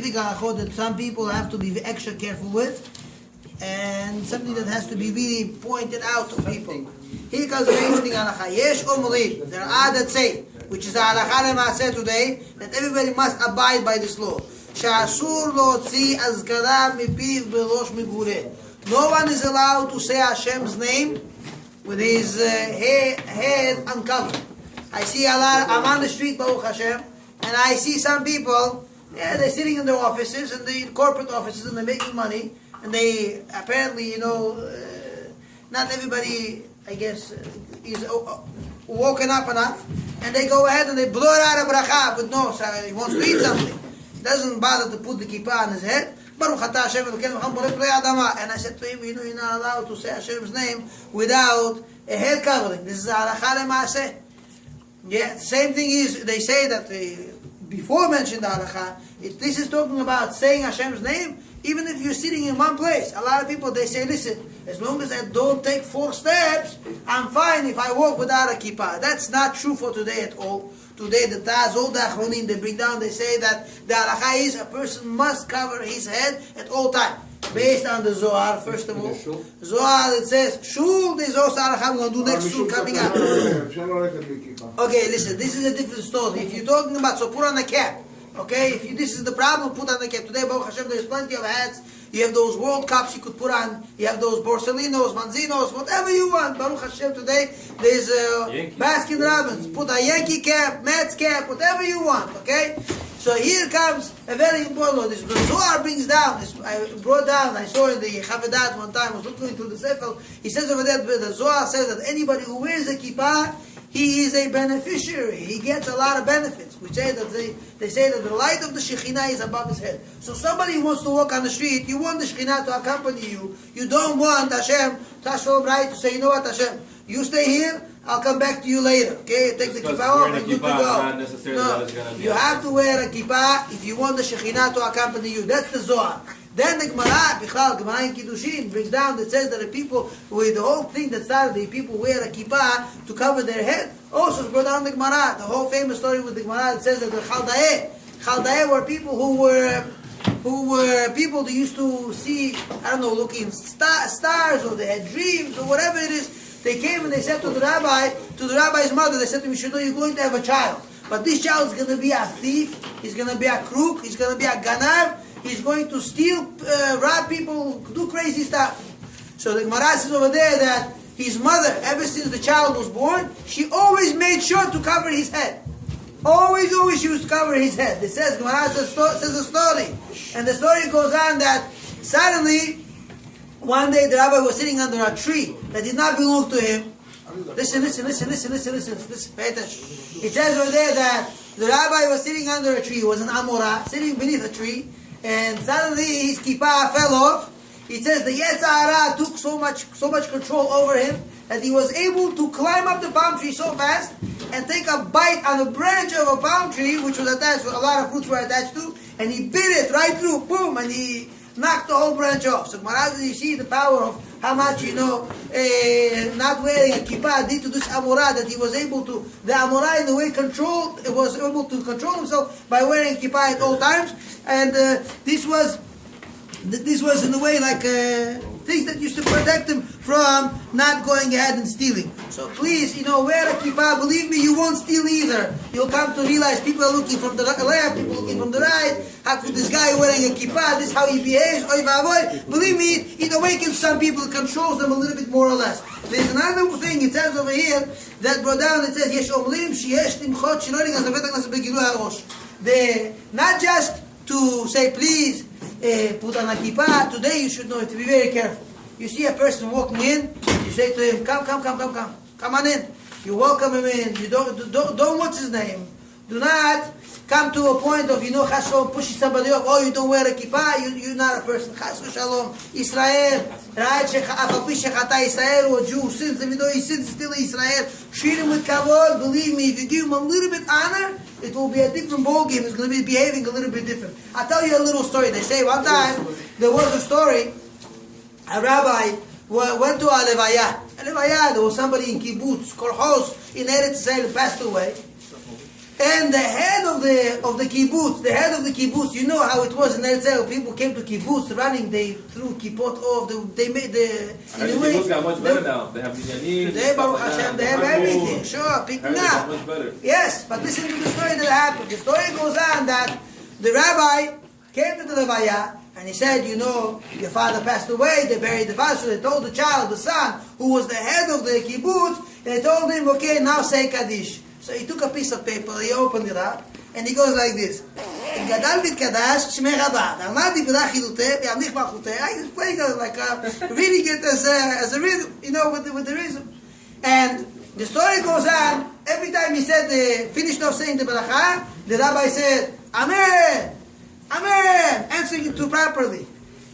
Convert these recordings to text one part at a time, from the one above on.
specific halachot that some people have to be extra careful with, and something that has to be really pointed out to people. Here comes the interesting halakha. Yesh omrim. There are that say, which is the halakha lema'aseh today, that everybody must abide by this law. She'asur lo'otzi azkara mipiv berosh migureh. No one is allowed to say Hashem's name with his head uncovered. I see a lot. I'm on the street, Baruch Hashem, and I see some people. Yeah, they're sitting in their offices, in the corporate offices, and they're making money. And they apparently, not everybody, I guess, is woken up enough. And they go ahead and they blow it out of bracha, but no, so he wants to eat something. Doesn't bother to put the kippah on his head. Baruch atah Hashem Elokeinu melech haolam adama. And I said to him, you're not allowed to say Hashem's name without a head covering. This is halakha lema'aseh. Yeah, the same thing is, they say that before mentioned halakha, this is talking about saying Hashem's name, even if you're sitting in one place. A lot of people, they say, listen, as long as I don't take 4 steps, I'm fine if I walk without a kippah. That's not true for today at all. Today, the Taz, all the Achronim, they bring down, they say that the halakha is a person must cover his head at all times. Based on the Zohar, first of all. Zohar, it says, Shul, there's also halakha, we're going to do next Shul coming up. Okay, listen, this is a different story. If you're talking about, so put on a cap. Okay, if this is the problem, put on the cap. Today, Baruch Hashem, there's plenty of hats. You have those World Cups you could put on. You have those Borsalinos, Manzinos, whatever you want. Baruch Hashem, today, there's Baskin Robbins. Put a Yankee cap, Mets cap, whatever you want. Okay? So here comes a very important law. This the Zohar brings down. I brought down. I saw in the Chavedat one time. I was looking through the Sefer. He says over there, the Zohar says that anybody who wears a kippah, he is a beneficiary. He gets a lot of benefits. We say that they say that the light of the Shekhinah is above his head. So somebody wants to walk on the street. You want the Shekhinah to accompany you. You don't want Hashem to say, you know what, Hashem, you stay here. I'll come back to you later. Okay, take the kippah off and good to go. No, you have to wear a kippah if you want the Shekhinah to accompany you. That's the Zohar. Then the Gemara, Gemara in Kiddushin, brings down that says that the people, with the whole thing that started, the people wear a kippah to cover their head. Also, brought down the Gemara, the whole famous story with the Gemara that says that the Chalda'eh were people who were people that used to see, I don't know, looking stars, or they had dreams, or whatever it is. They came and they said to the rabbi's mother, they said to him, you should know you're going to have a child. But this child is going to be a thief, he's going to be a crook, he's going to be a ganav, he's going to steal, rob people, do crazy stuff. So the Gemara says over there that his mother, ever since the child was born, she always made sure to cover his head. Always she used to cover his head. It says, Gemara says a story. And the story goes on that suddenly, one day the rabbi was sitting under a tree that did not belong to him. Listen, pay attention. It says over there that the rabbi was sitting under a tree, it was an Amorah, sitting beneath a tree, and suddenly his kippah fell off. It says the Yetzer Hara took so much control over him that he was able to climb up the palm tree so fast and take a bite on a branch of a palm tree, which was attached, a lot of fruits were attached to, and he bit it right through, boom, and he knocked the whole branch off. So Gemara, you see the power of how much, not wearing a kippah did to this Amorah, that he was able to, the Amorah in the way was able to control himself by wearing kippah at all times. And this was in a way like things that used to protect him from not going ahead and stealing. So please, wear a kippah. Believe me, you won't steal either. You'll come to realize people are looking from the left, people looking from the right. How could this guy wearing a kippah? This is how he behaves. Oy vavoy. Believe me, it awakens some people, it controls them a little bit more or less. There's another thing, it says over here, that brought down, it says, Yesh omrim sheyesh timchot shinoring as avet agnas begilu harosh. Not just to say, please, put on a kippah. Today you should know it, to be very careful. You see a person walking in, you say to him, come on in. You welcome him in. You don't what's his name? Do not come to a point of, chas shalom, pushing somebody off. Oh, you don't wear a kippah, you're not a person. Chas shalom, Israel, right? Israel, or Jew sins, even though he sins, still Israel. Treat him with kavod. Believe me, if you give him a little bit honor, it will be a different ballgame. It's going to be behaving a little bit different. I'll tell you a little story. They say one time, there was a story, a rabbi went to a levaya. There was somebody in kibbutz, kolchos, in Eretz Israel, passed away. And the head of the kibbutz, you know how it was in Eretz Yisrael. People came to kibbutz running. They threw kippot off. They made the. In a way, kibbutz got much better now. They have minyanim. Today, Baruch Hashem, they have everything. Sure, picking up. Much better. Yes, but listen to the story that happened. The story goes on that the rabbi came to the levaya and he said, you know, your father passed away. They buried the father, so they told the child, the son, who was the head of the kibbutz, they told him, okay, now say kaddish. So he took a piece of paper, he opened it up, and he goes like this. Gadal bit kadash, shmei rabad. Almadi b'da chiluteh, yamlich malchuteh. He's playing like reading it as a rhythm, you know, with the rhythm. And the story goes on. Every time he said, finished off saying the beracha, the rabbi said, Amen, Amen, answering it too properly.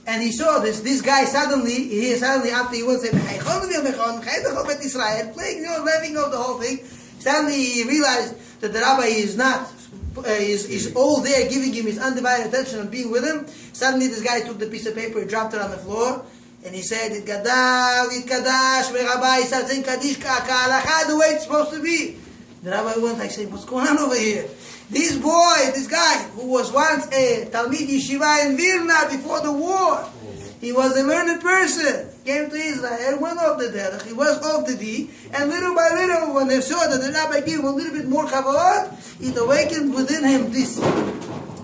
And he saw this guy suddenly after he was saying, Israel, playing, you know, laughing over the whole thing. Suddenly he realized that the rabbi is not, is all there, giving him his undivided attention and being with him. Suddenly this guy took the piece of paper, he dropped it on the floor, and he said, It kadash, rabbi, he started saying kaddish ka'alacha, the way it's supposed to be. The rabbi went like saying, what's going on over here? This guy, who was once a Talmid Yeshiva in Vilna before the war, he was a learned person, came to Israel, went off the derech, he was off the D, and little by little, when they saw that the rabbi gave him a little bit more kavod, it awakened within him this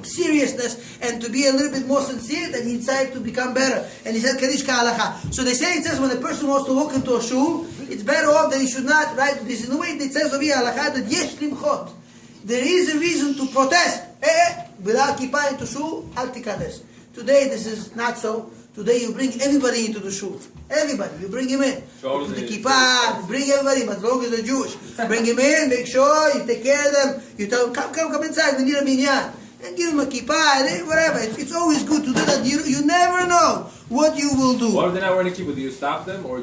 seriousness and to be a little bit more sincere, that he decided to become better. And he said, Kaddish ka'alacha. So they say, it says, when a person wants to walk into a shul, it's better off that he should not write this. In a way, it says over here, halacha, that yesh limchot. There is a reason to protest. Without kippah into shul, al tikadesh. Today, this is not so. Today, you bring everybody into the shul. Everybody, you bring him in. Put the kippah, bring everybody, but as long as they're Jewish. Bring him in, make sure you take care of them. You tell them, come inside, we need a minyan. And give him a kippah, whatever. It's always good to do that. You never know what you will do. What if they're not wearing a kippah? Do you stop them, or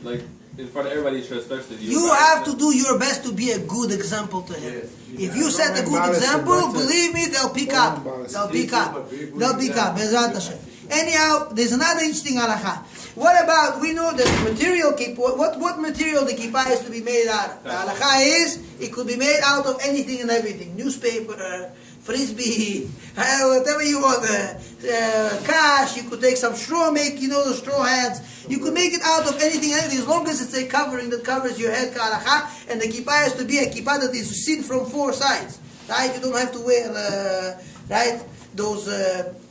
like in front of everybody, especially? You have to do your best to be a good example to him. Yes. If you set a good example, believe me, they'll pick up. They'll pick up. Bezrat Hashem. Anyhow, there's another interesting halakha. What about, we know that material kippah, what material the kippah is to be made out of? The halakha is, it could be made out of anything and everything. Newspaper, frisbee, whatever you want, cash, you could take some straw, make, you know, the straw hats. You could make it out of anything and everything, as long as it's a covering that covers your head, ka'alacha, and the kippah has to be a kippah that is seen from four sides, right? You don't have to wear, right, those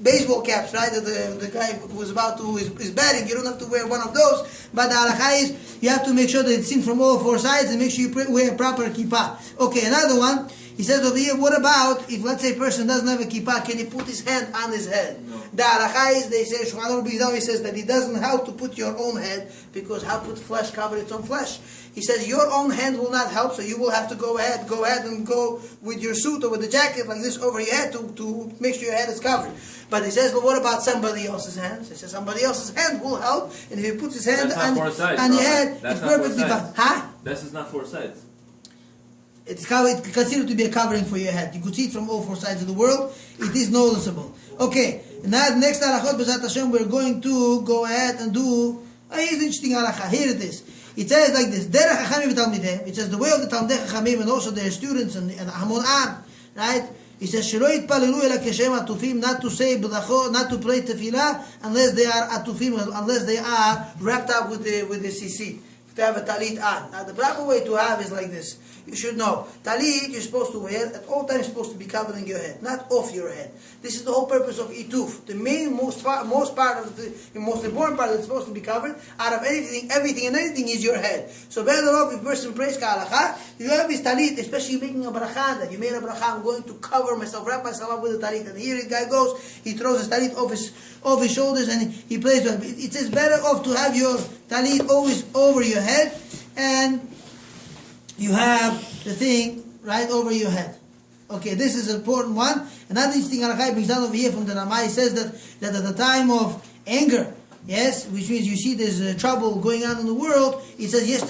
baseball caps, right, that the guy who was about to, is batting, you don't have to wear one of those, but the halacha is, you have to make sure that it's seen from all four sides and make sure you wear a proper kippah. Okay, another one. He says over here, what about if, let's say, a person doesn't have a kippah, can he put his hand on his head? No. The halakha is, they say, he says that it doesn't help to put your own head, because how put flesh cover its own flesh? He says your own hand will not help, so you will have to go ahead and go with your suit or with the jacket like this over your head to make sure your head is covered. But he says, well, what about somebody else's hands? He says somebody else's hand will help, and if he puts his hand on your head, it's perfectly fine. Huh? This is not four sides. It's considered to be a covering for your head. You could see it from all four sides of the world. It is noticeable. Okay, now next halachot b'zat Hashem, we're going to go ahead and do. Here's the interesting halacha. Here it is. It says like this: Derech Chachamim v'Talmidei. It says the way of the Talmidei Chachamim and also their students and Hamon Am. Right? It says Shelo yitpalelu ela keshem atufim, not to say brachot, not to pray tefillah unless they are atufim, unless they are wrapped up with the CC. To have a talit on. Now the proper way to have is like this. You should know. Talit you're supposed to wear at all times, supposed to be covering your head, not off your head. This is the whole purpose of ituf. The most part of the most important part that's supposed to be covered out of everything and anything is your head. So better off if a person prays ka'alacha, you have his talit, especially making a bracha, that you made a bracha, I'm going to cover myself, wrap myself up with the talit. And here the guy goes, he throws his talit off his shoulders and he plays with it. It says better off to have your talit always over your head, and you have the thing right over your head. Okay, this is an important one. Another interesting halakha brings down over here from the Rabbi. He says that at the time of anger, yes, which means you see there's trouble going on in the world, it says, yes,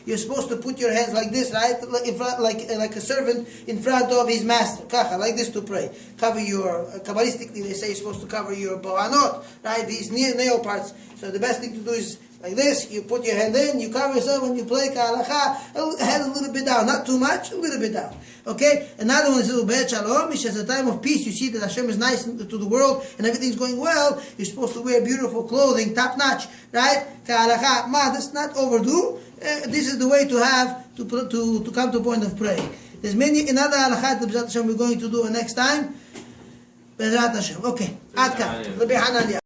you're supposed to put your hands like this, right? Like a servant in front of his master. Like this to pray. Cover your, Kabbalistically they say you're supposed to cover your bohanot, right? These nail parts. So the best thing to do is Like this, you put your hand in, you cover yourself when you play ka'alacha, head a little bit down, not too much, a little bit down. Okay? Another one is Ubed Shalom, which is a time of peace. You see that Hashem is nice to the world and everything's going well. You're supposed to wear beautiful clothing, top notch, right? Ka'alacha, modest, not overdo. This is the way to have, to come to a point of praying. There's many, another halakha that Hashem we're going to do next time. Bezrat Hashem. Okay. Ad kan. Rabbi Hanania.